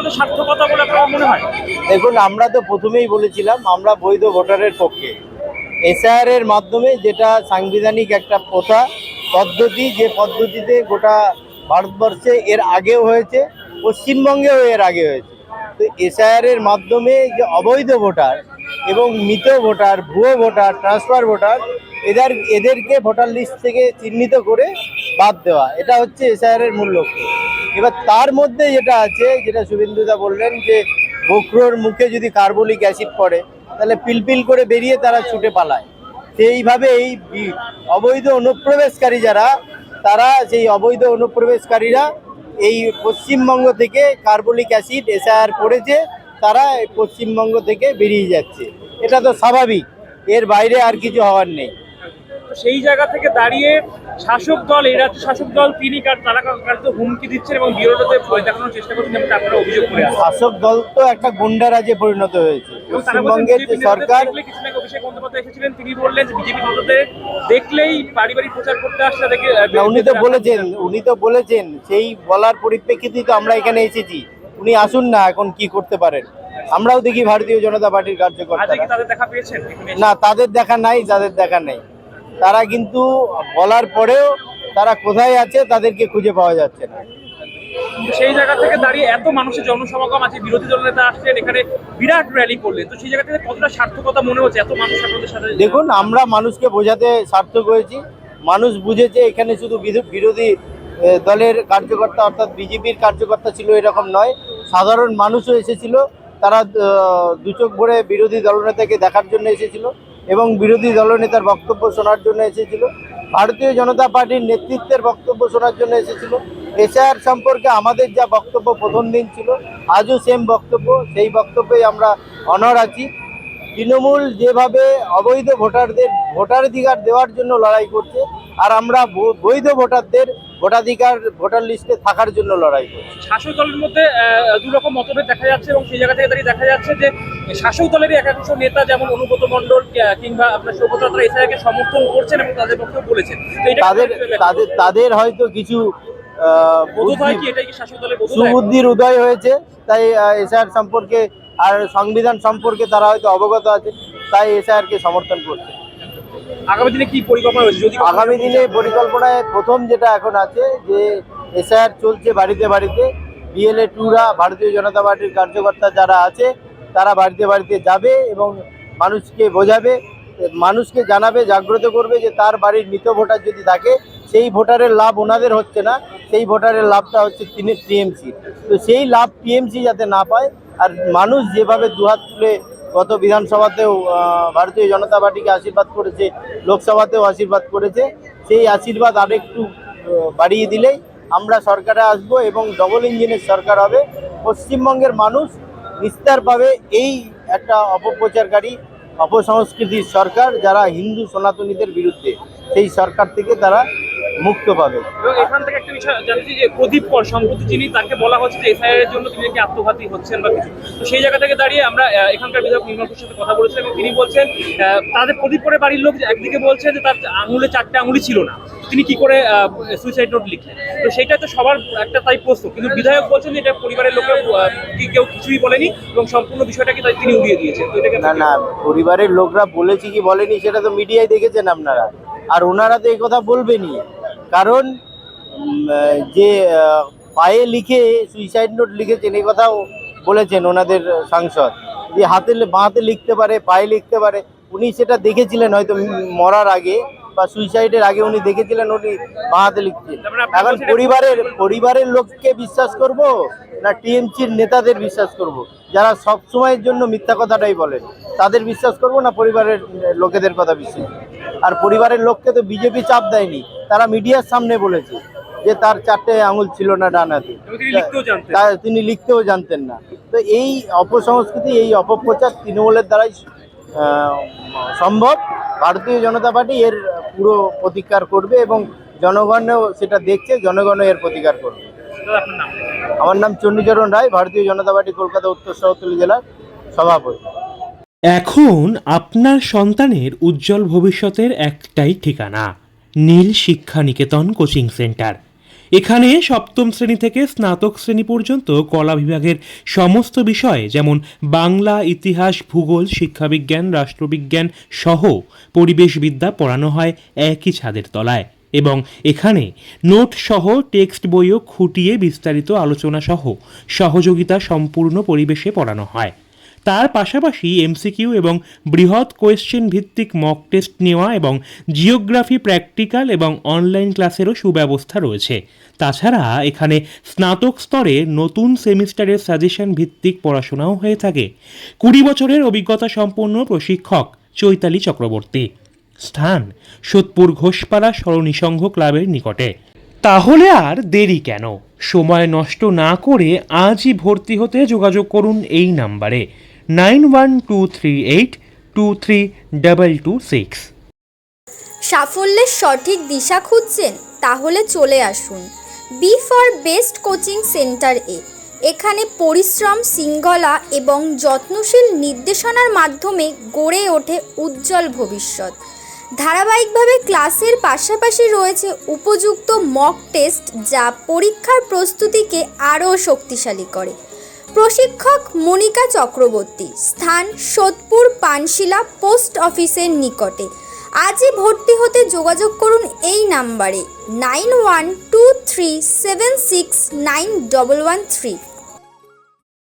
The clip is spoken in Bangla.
কতটা সার্থকতা বলে আপনার মনে হয়? দেখুন, আমরা তো প্রথমেই বলেছিলাম আমরা বৈধ ভোটারের পক্ষে। এসআইআর এর মাধ্যমে যেটা সাংবিধানিক একটা প্রথা পদ্ধতি, যে পদ্ধতিতে গোটা ভারতবর্ষে এর আগেও হয়েছে, পশ্চিমবঙ্গেও এর আগে হয়েছে। তো এসআইআর এর মাধ্যমে যে অবৈধ ভোটার এবং মৃত ভোটার, ভুয়ো ভোটার, ট্রান্সফার ভোটার, এদেরকে ভোটার লিস্ট থেকে চিহ্নিত করে বাদ দেওয়া, এটা হচ্ছে এসআইআর এর মূল লক্ষ্য। এবার তার মধ্যে যেটা আছে, যেটা শুভেন্দুদা বললেন যে গোখরোর মুখে যদি কার্বলিক অ্যাসিড পড়ে তাহলে পিলপিল করে বেরিয়ে তারা ছুটে পালায়। সেইভাবে এই অবৈধ অনুপ্রবেশকারী যারা, তারা সেই অবৈধ অনুপ্রবেশকারীরা এই পশ্চিমবঙ্গ থেকে কার্বলিক অ্যাসিড এসআইআর করেছে, তারা এই পশ্চিমবঙ্গ থেকে বেরিয়ে যাচ্ছে। এটা তো স্বাভাবিক, এর বাইরে আর কিছু হওয়ার নেই। তো সেই জায়গা থেকে দাঁড়িয়ে শাসক দল, এই রাজ্য শাসক দল, তিনি তারা কার্যত হুমকি দিচ্ছেন এবং বিরোধীদের ভয় দেখানোর চেষ্টা করছেন, যেমন আপনারা অভিযোগ করে আসছেন। শাসক দল তো একটা গুন্ডা রাজ্যে পরিণত হয়েছে। পশ্চিমবঙ্গের যে সরকার, কিছুদিন আগে অভিষেক বন্দ্যোপাধ্যায় এসেছিলেন, তিনি বললেন যে বিজেপি নেতাদের দেখলেই পারিবারিক প্রচার করতে আসছে তাদেরকে। উনি তো বলেছেন সেই বলার পরিপ্রেক্ষিতেই তো আমরা এখানে এসেছি। উনি আসুন না, এখন কি করতে পারেন। আমরাও দেখি ভারতীয় জনতা পার্টির কার্যকর্তা। তাদের দেখা পেয়েছেন? না, তাদের দেখা নাই। তারা কিন্তু বলার পরেও তারা কোথায় আছে তাদেরকে খুঁজে পাওয়া যাচ্ছে না। সেই জায়গা থেকে দাঁড়িয়ে এত মানুষের জনসমাগম আছে, বিরোধী দল নেতা আসছেন এখানে, বিরাট র্যালি করলেন, তো সেই জায়গা থেকে কতটা সার্থকতা মনে হচ্ছে এত মানুষ আপনাদের সাথে? দেখুন, আমরা মানুষকে বোঝাতে সার্থক হয়েছি। মানুষ বুঝেছে এখানে শুধু বিরোধী দলের কার্যকর্তা অর্থাৎ বিজেপির কার্যকর্তা ছিল এরকম নয়, সাধারণ মানুষও এসেছিল। তারা দু চোখ ভরে বিরোধী দলনেতাকে দেখার জন্য এসেছিল এবং বিরোধী দলনেতার বক্তব্য শোনার জন্য এসেছিল। ভারতীয় জনতা পার্টির নেতৃত্বের বক্তব্য শোনার জন্য এসেছিল। এসআইআর সম্পর্কে আমাদের যা বক্তব্য প্রথম দিন ছিল, আজও সেম বক্তব্য, সেই বক্তব্যেই আমরা অনড় আছি। তৃণমূল যেভাবে অবৈধ ভোটারদের ভোটাধিকার দেওয়ার জন্য লড়াই করছে, আর আমরা বৈধ ভোটারদের ভোটার লিস্টে থাকার জন্য লড়াই করছি। শাসক দলের মধ্যে দুরকম মতভেদ দেখা যাচ্ছে এবং সেই জায়গা থেকে দাঁড়িয়ে দেখা যাচ্ছে যে শাসক দলেরই একাংশ নেতা যেমন অনুব্রত মণ্ডল কিংবা আপনার সৌগত রায় এসআইআরকে সমর্থন করছেন এবং তাদের পক্ষে বলেছেন। তাদের হয়তো কিছু শাসক দলের সুবুদ্ধির উদয় হয়েছে, তাই এসআইআর সম্পর্কে আর সংবিধান সম্পর্কে তারা হয়তো অবগত আছে, তাই এসআইআরকে সমর্থন করছে। আগামী দিনে কি পরিকল্পনা রয়েছে? আগামী দিনে পরিকল্পনায় প্রথম যেটা এখন আছে যে এসআইআর চলছে বাড়িতে বাড়িতে, বিএলএ টুরা ভারতীয় জনতা পার্টির কার্যকর্তা যারা আছে তারা বাড়িতে বাড়িতে যাবে এবং মানুষকে বোঝাবে, মানুষকে জানাবে, জাগ্রত করবে যে তার বাড়ির মৃত ভোটার যদি থাকে সেই ভোটারের লাভ ওনাদের হচ্ছে না, সেই ভোটারের লাভটা হচ্ছে টিএমসি। তো সেই লাভ টিএমসি যাতে না পায়, আর মানুষ যেভাবে দুহাত তুলে গত বিধানসভাতেও ভারতীয় জনতা পার্টিকে আশীর্বাদ করেছে, লোকসভাতেও আশীর্বাদ করেছে, সেই আশীর্বাদ আরেকটু বাড়িয়ে দিলেই আমরা সরকারে আসব এবং ডবল ইঞ্জিনের সরকার হবে। পশ্চিমবঙ্গের মানুষ নিস্তার পাবে এই একটা অপপ্রচারকারী, অপসংস্কৃতির সরকার, যারা হিন্দু সনাতনীদের বিরুদ্ধে, সেই সরকার থেকে তারা মুক্ত পাবে। এবং এখান থেকে একটা বিষয় জানছি যে প্রদীপ কর সম্প্রতি যিনি, তাকে বলা হচ্ছে যে এসআইআর এর জন্য তিনি নাকি আত্মঘাতী হচ্ছেন বা কিছু, তো সেই জায়গা থেকে দাঁড়িয়ে আমরা এখানকার বিধায়ক নির্মলপুর সাথে কথা বলেছিলাম এবং তিনি বলছেন তাদের প্রদীপ করের বাড়ির লোক একদিকে বলছে যে তার আঙুলে 4টে আঙুলি ছিল না, তিনি কি করে সুইসাইড নোট লিখলেন, তো সেইটা তো সবার একটা তাই প্রশ্ন, কিন্তু বিধায়ক বলছেন যে এটা পরিবারের লোকে কেউ কিছুই বলেনি এবং সম্পূর্ণ বিষয়টাকে তিনি উড়িয়ে দিয়েছেন। তো এটাকে না, পরিবারের লোকরা বলেছে কি বলেনি সেটা তো মিডিয়ায় দেখেছেন আপনারা, আর ওনারা তো এই কথা বলবেনই। কারণ যে পায়ে লিখে সুইসাইড নোট লিখেছেন এই কথাও বলেছেন ওনাদের সাংসদ, যে বাঁ হাতে লিখতে পারে, পায়ে লিখতে পারে। উনি সেটা দেখেছিলেন হয়তো মরার আগে বা সুইসাইডের আগে, উনি দেখেছিলেন উনি বাঁ হাতে লিখছেন। এখন পরিবারের লোককে বিশ্বাস করব না টিএমসির নেতাদের বিশ্বাস করব, যারা সব সময়ের জন্য মিথ্যা কথাটাই বলেন, তাদের বিশ্বাস করব না পরিবারের লোকেদের কথা বিশ্বাস? আর পরিবারের লোককে তো বিজেপি চাপ দেয়নি, তারা মিডিয়ার সামনে বলেছে যে তার 4টে আঙুল ছিল না ডান হাতে, তিনি লিখতেও জানতেন না। তো এই অপসংস্কৃতি, এই অপপ্রচার তৃণমূলের দ্বারাই সম্ভব। ভারতীয় জনতা পার্টি এর পুরো প্রতিকার করবে এবং জনগণও সেটা দেখছে, জনগণও এর প্রতিকার করবে। আমার নাম চণ্ডীচরণ রায়, ভারতীয় জনতা পার্টি কলকাতা উত্তর শহরতলি জেলার সভাপতি। এখন আপনার সন্তানের উজ্জ্বল ভবিষ্যতের একটাই ঠিকানা, নীল শিক্ষা নিকেতন কোচিং সেন্টার। এখানে সপ্তম শ্রেণী থেকে স্নাতক শ্রেণী পর্যন্ত কলা বিভাগের সমস্ত বিষয় যেমন বাংলা, ইতিহাস, ভূগোল, শিক্ষাবিজ্ঞান, রাষ্ট্রবিজ্ঞান সহ পরিবেশবিদ্যা পড়ানো হয় একই ছাদের তলায়। এবং এখানে নোট সহ টেক্সট বইও খুঁটিয়ে বিস্তারিত আলোচনা সহ সহযোগিতা সম্পূর্ণ পরিবেশে পড়ানো হয়। তার পাশাপাশি এমসিকিউ এবং বৃহৎ কোয়েশ্চেন ভিত্তিক মক টেস্ট নেওয়া এবং জিওগ্রাফি প্র্যাকটিক্যাল এবং অনলাইন ক্লাসেরও সুব্যবস্থা রয়েছে। তাছাড়া এখানে স্নাতক স্তরে নতুন সেমিস্টারের সাজেশন ভিত্তিক পড়াশোনাও হয়ে থাকে। 20 বছরের অভিজ্ঞতা সম্পন্ন প্রশিক্ষক চৈতালি চক্রবর্তী। স্থান সোদপুর ঘোষপাড়া সরণী সংঘ ক্লাবের নিকটে। তাহলে আর দেরি কেন? সময় নষ্ট না করে আজই ভর্তি হতে যোগাযোগ করুন এই নাম্বারে 9123823226। সাফল্যের সঠিক দিশা খুঁজছেন? তাহলে চলে আসুন B for best coaching centre এ। এখানে পরিশ্রম, শৃঙ্খলা এবং যত্নশীল নির্দেশনার মাধ্যমে গড়ে ওঠে উজ্জ্বল ভবিষ্যৎ। ধারাবাহিকভাবে ক্লাসের পাশাপাশি রয়েছে উপযুক্ত মক টেস্ট, যা পরীক্ষার প্রস্তুতিকে আরও শক্তিশালী করে। প্রশিক্ষক মনিকা চক্রবর্তী। স্থান সোদপুর পানশিলা পোস্ট অফিসের নিকটে। আজই ভর্তি হতে যোগাযোগ করুন এই নাম্বারে 9123769113।